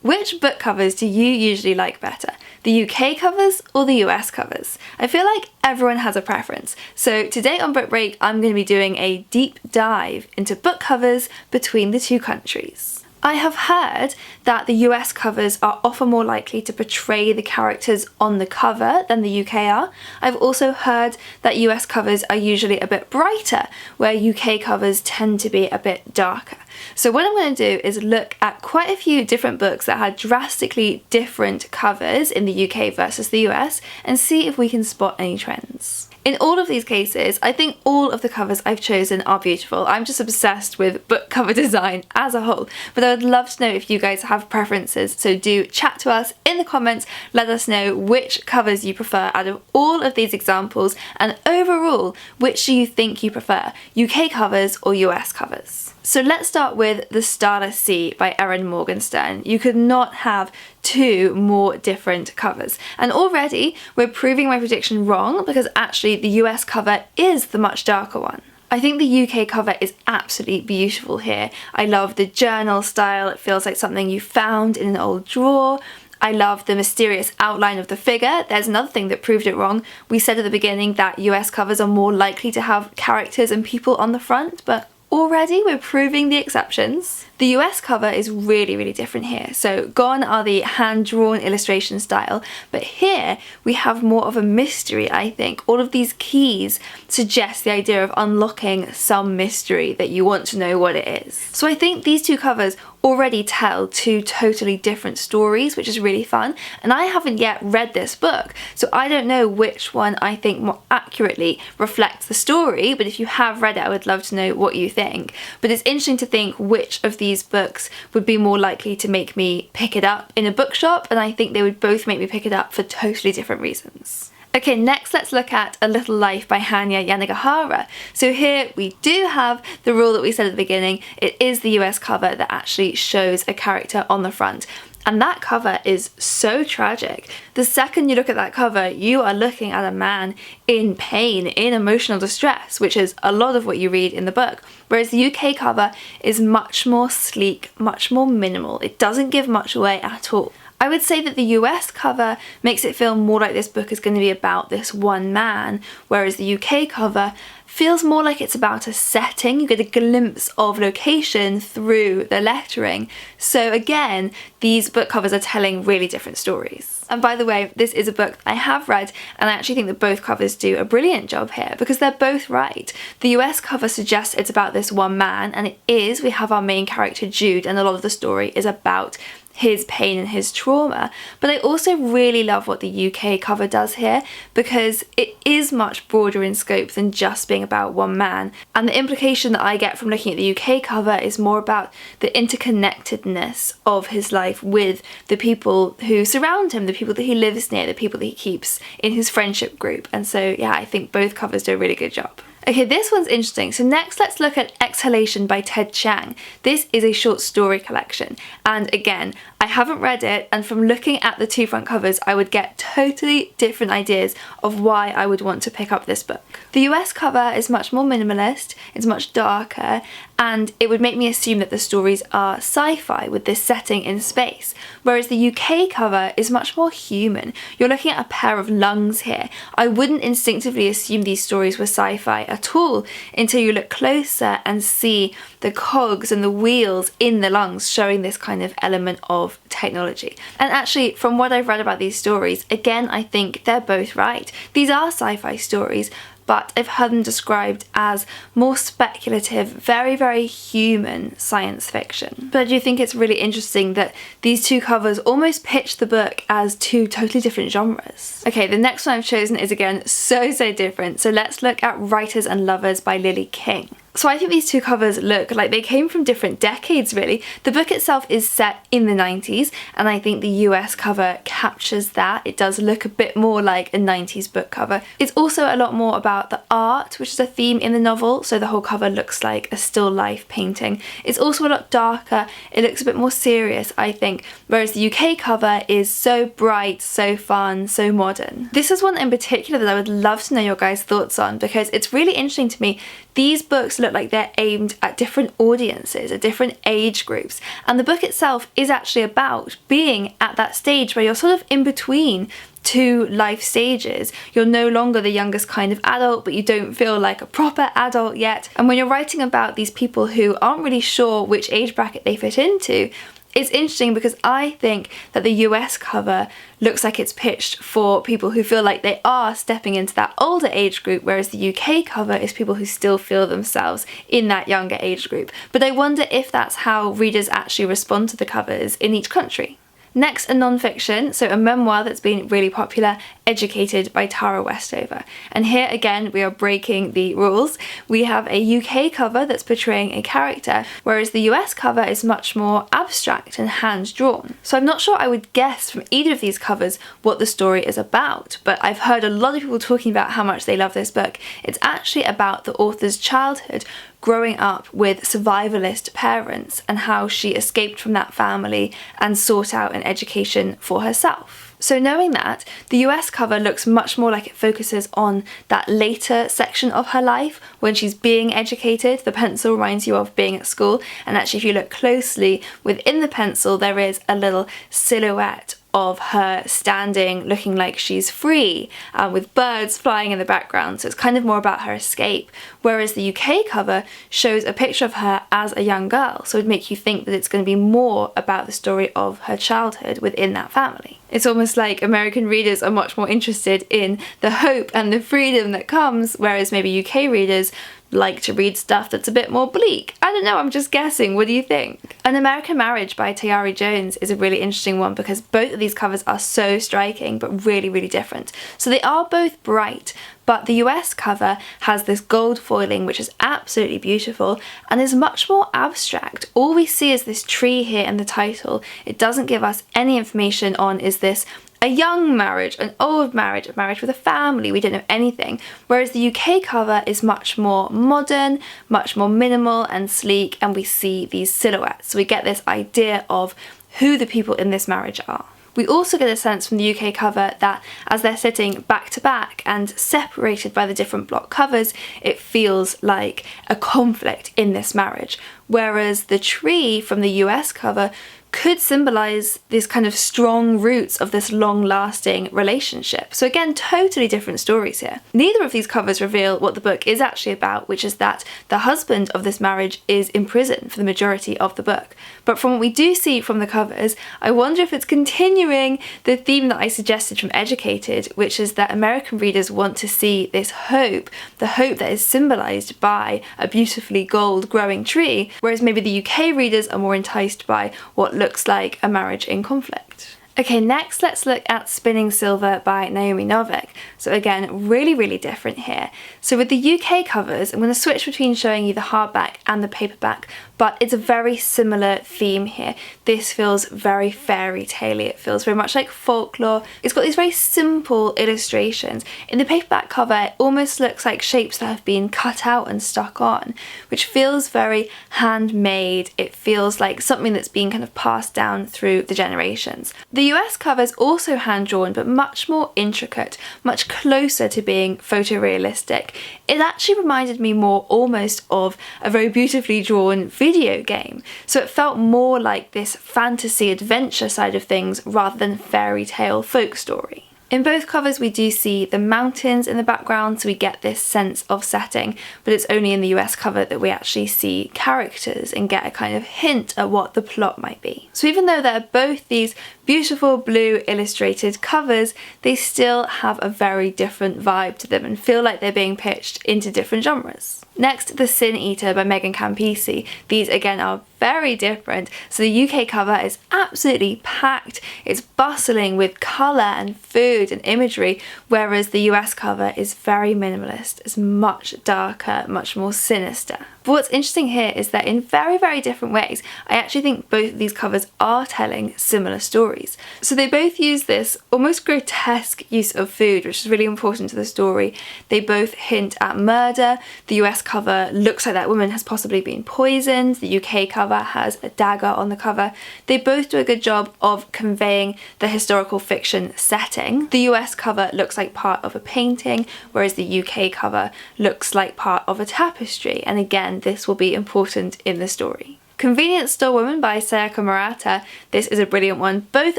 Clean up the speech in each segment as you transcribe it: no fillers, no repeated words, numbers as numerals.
Which book covers do you usually like better? The UK covers or the US covers? I feel like everyone has a preference. So today on Book Break, I'm going to be doing a deep dive into book covers between the two countries. I have heard that the US covers are often more likely to portray the characters on the cover than the UK are. I've also heard that US covers are usually a bit brighter, where UK covers tend to be a bit darker. So what I'm going to do is look at quite a few different books that had drastically different covers in the UK versus the US and see if we can spot any trends. In all of these cases, I think all of the covers I've chosen are beautiful. I'm just obsessed with book cover design as a whole, but I would love to know if you guys have preferences, so do chat to us in the comments, let us know which covers you prefer out of all of these examples, and overall, which do you think you prefer, UK covers or US covers? So let's start with The Starless Sea by Erin Morgenstern. You could not have two more different covers. And already we're proving my prediction wrong because actually the US cover is the much darker one. I think the UK cover is absolutely beautiful here. I love the journal style, it feels like something you found in an old drawer. I love the mysterious outline of the figure. There's another thing that proved it wrong. We said at the beginning that US covers are more likely to have characters and people on the front, but already we're proving the exceptions. The US cover is really, really different here. So gone are the hand-drawn illustration style, but here we have more of a mystery, I think. All of these keys suggest the idea of unlocking some mystery that you want to know what it is. So I think these two covers already tell two totally different stories, which is really fun. And I haven't yet read this book, so I don't know which one I think more accurately reflects the story, but if you have read it, I would love to know what you think. But it's interesting to think which of these books would be more likely to make me pick it up in a bookshop, and I think they would both make me pick it up for totally different reasons. Okay, next let's look at A Little Life by Hanya Yanagihara. So here we do have the rule that we said at the beginning. It is the US cover that actually shows a character on the front. And that cover is so tragic. The second you look at that cover, you are looking at a man in pain, in emotional distress, which is a lot of what you read in the book. Whereas the UK cover is much more sleek, much more minimal. It doesn't give much away at all. I would say that the US cover makes it feel more like this book is going to be about this one man, whereas the UK cover feels more like it's about a setting. You get a glimpse of location through the lettering. So again, these book covers are telling really different stories. And by the way, this is a book I have read, and I actually think that both covers do a brilliant job here because they're both right. The US cover suggests it's about this one man, and it is. We have our main character Jude, and a lot of the story is about his pain and his trauma. But I also really love what the UK cover does here because it is much broader in scope than just being about one man. And the implication that I get from looking at the UK cover is more about the interconnectedness of his life with the people who surround him, the people that he lives near, the people that he keeps in his friendship group. And so yeah, I think both covers do a really good job. Okay, this one's interesting. So next let's look at Exhalation by Ted Chiang. This is a short story collection, and again, I haven't read it, and from looking at the two front covers I would get totally different ideas of why I would want to pick up this book. The US cover is much more minimalist, it's much darker, and it would make me assume that the stories are sci-fi with this setting in space, whereas the UK cover is much more human. You're looking at a pair of lungs here. I wouldn't instinctively assume these stories were sci-fi at all until you look closer and see the cogs and the wheels in the lungs showing this kind of element of technology. And actually, from what I've read about these stories, again, I think they're both right. These are sci-fi stories, but I've heard them described as more speculative, very, very human science fiction. But I do think it's really interesting that these two covers almost pitch the book as two totally different genres. Okay, the next one I've chosen is again so different. So let's look at Writers and Lovers by Lily King. So I think these two covers look like they came from different decades, really. The book itself is set in the 90s, and I think the US cover captures that. It does look a bit more like a 90s book cover. It's also a lot more about the art, which is a theme in the novel, so the whole cover looks like a still life painting. It's also a lot darker. It looks a bit more serious, I think, whereas the UK cover is so bright, so fun, so modern. This is one in particular that I would love to know your guys' thoughts on, because it's really interesting to me. These books also look like they're aimed at different audiences, at different age groups. And the book itself is actually about being at that stage where you're sort of in between two life stages. You're no longer the youngest kind of adult, but you don't feel like a proper adult yet. And when you're writing about these people who aren't really sure which age bracket they fit into, it's interesting because I think that the US cover looks like it's pitched for people who feel like they are stepping into that older age group, whereas the UK cover is people who still feel themselves in that younger age group. But I wonder if that's how readers actually respond to the covers in each country. Next, a non-fiction, so a memoir that's been really popular, Educated by Tara Westover. And here again, we are breaking the rules. We have a UK cover that's portraying a character, whereas the US cover is much more abstract and hand-drawn. So I'm not sure I would guess from either of these covers what the story is about, but I've heard a lot of people talking about how much they love this book. It's actually about the author's childhood, growing up with survivalist parents and how she escaped from that family and sought out an education for herself. So knowing that, the US cover looks much more like it focuses on that later section of her life when she's being educated. The pencil reminds you of being at school, and actually if you look closely within the pencil there is a little silhouette of her standing looking like she's free, with birds flying in the background, so it's kind of more about her escape, whereas the UK cover shows a picture of her as a young girl, so it would make you think that it's going to be more about the story of her childhood within that family. It's almost like American readers are much more interested in the hope and the freedom that comes, whereas maybe UK readers like to read stuff that's a bit more bleak. I don't know, I'm just guessing. What do you think? An American Marriage by Tayari Jones is a really interesting one because both of these covers are so striking but really, really different. So they are both bright, but the US cover has this gold foiling which is absolutely beautiful and is much more abstract. All we see is this tree here in the title. It doesn't give us any information on is this a young marriage, an old marriage, a marriage with a family. We don't know anything. Whereas the UK cover is much more modern, much more minimal and sleek, and we see these silhouettes. So we get this idea of who the people in this marriage are. We also get a sense from the UK cover that as they're sitting back to back and separated by the different block covers, it feels like a conflict in this marriage. Whereas the tree from the US cover could symbolise these kind of strong roots of this long-lasting relationship. So again, totally different stories here. Neither of these covers reveal what the book is actually about, which is that the husband of this marriage is in prison for the majority of the book. But from what we do see from the covers, I wonder if it's continuing the theme that I suggested from Educated, which is that American readers want to see this hope, the hope that is symbolised by a beautifully gold growing tree, whereas maybe the UK readers are more enticed by what looks like a marriage in conflict. Okay, next let's look at Spinning Silver by Naomi Novik. So again, really, really different here. So with the UK covers, I'm going to switch between showing you the hardback and the paperback, but it's a very similar theme here. This feels very fairy tale-y. It feels very much like folklore. It's got these very simple illustrations. In the paperback cover, it almost looks like shapes that have been cut out and stuck on, which feels very handmade. It feels like something that's been kind of passed down through the generations. The US cover is also hand-drawn, but much more intricate, much closer to being photorealistic. It actually reminded me more almost of a very beautifully drawn video game. So it felt more like this fantasy adventure side of things rather than fairy tale folk story. In both covers we do see the mountains in the background, so we get this sense of setting, but it's only in the US cover that we actually see characters and get a kind of hint at what the plot might be. So even though they're both these beautiful blue illustrated covers, they still have a very different vibe to them and feel like they're being pitched into different genres. Next, The Sin Eater by Megan Campisi. These again are very different. So the UK cover is absolutely packed, it's bustling with colour and food and imagery, whereas the US cover is very minimalist, it's much darker, much more sinister. But what's interesting here is that in very, very different ways, I actually think both of these covers are telling similar stories. So they both use this almost grotesque use of food, which is really important to the story. They both hint at murder. The US cover looks like that woman has possibly been poisoned. The UK cover has a dagger on the cover. They both do a good job of conveying the historical fiction setting. The US cover looks like part of a painting, whereas the UK cover looks like part of a tapestry. And again, again, this will be important in the story. Convenience Store Woman by Sayaka Murata. This is a brilliant one. Both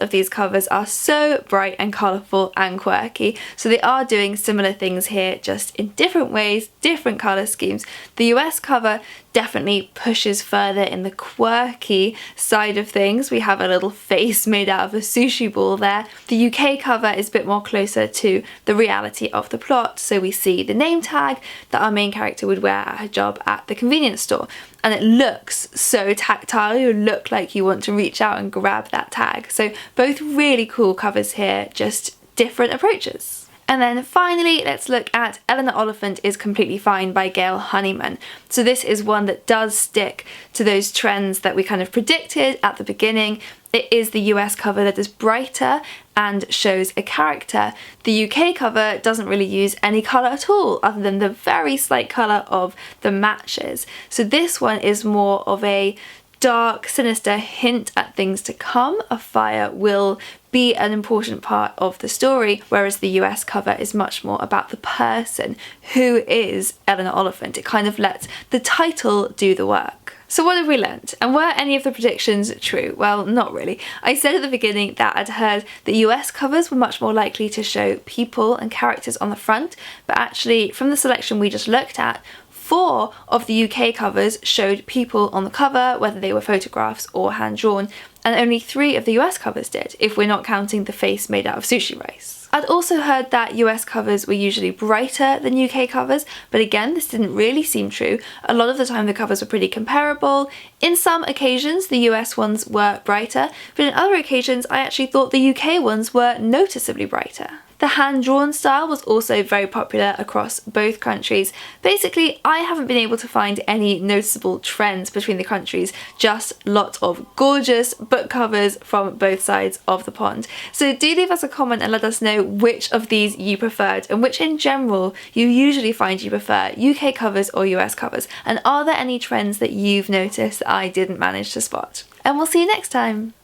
of these covers are so bright and colourful and quirky, so they are doing similar things here, just in different ways, different colour schemes. The US cover definitely pushes further in the quirky side of things. We have a little face made out of a sushi ball there. The UK cover is a bit more closer to the reality of the plot, so we see the name tag that our main character would wear at her job at the convenience store, and it looks so tactile. You look like you want to reach out and grab that tag. So both really cool covers here, just different approaches. And then finally, let's look at Eleanor Oliphant is Completely Fine by Gail Honeyman. So this is one that does stick to those trends that we kind of predicted at the beginning. It is the US cover that is brighter and shows a character. The UK cover doesn't really use any colour at all, other than the very slight colour of the matches. So this one is more of a dark, sinister hint at things to come. A fire will be an important part of the story, whereas the US cover is much more about the person who is Eleanor Oliphant. It kind of lets the title do the work. So what have we learnt? And were any of the predictions true? Well, not really. I said at the beginning that I'd heard that US covers were much more likely to show people and characters on the front, but actually from the selection we just looked at, 4 of the UK covers showed people on the cover, whether they were photographs or hand-drawn, and only 3 of the US covers did, if we're not counting the face made out of sushi rice. I'd also heard that US covers were usually brighter than UK covers, but again, this didn't really seem true. A lot of the time the covers were pretty comparable. In some occasions the US ones were brighter, but in other occasions I actually thought the UK ones were noticeably brighter. The hand-drawn style was also very popular across both countries. Basically, I haven't been able to find any noticeable trends between the countries, just lots of gorgeous book covers from both sides of the pond. So do leave us a comment and let us know which of these you preferred and which in general you usually find you prefer, UK covers or US covers, and are there any trends that you've noticed that I didn't manage to spot? And we'll see you next time!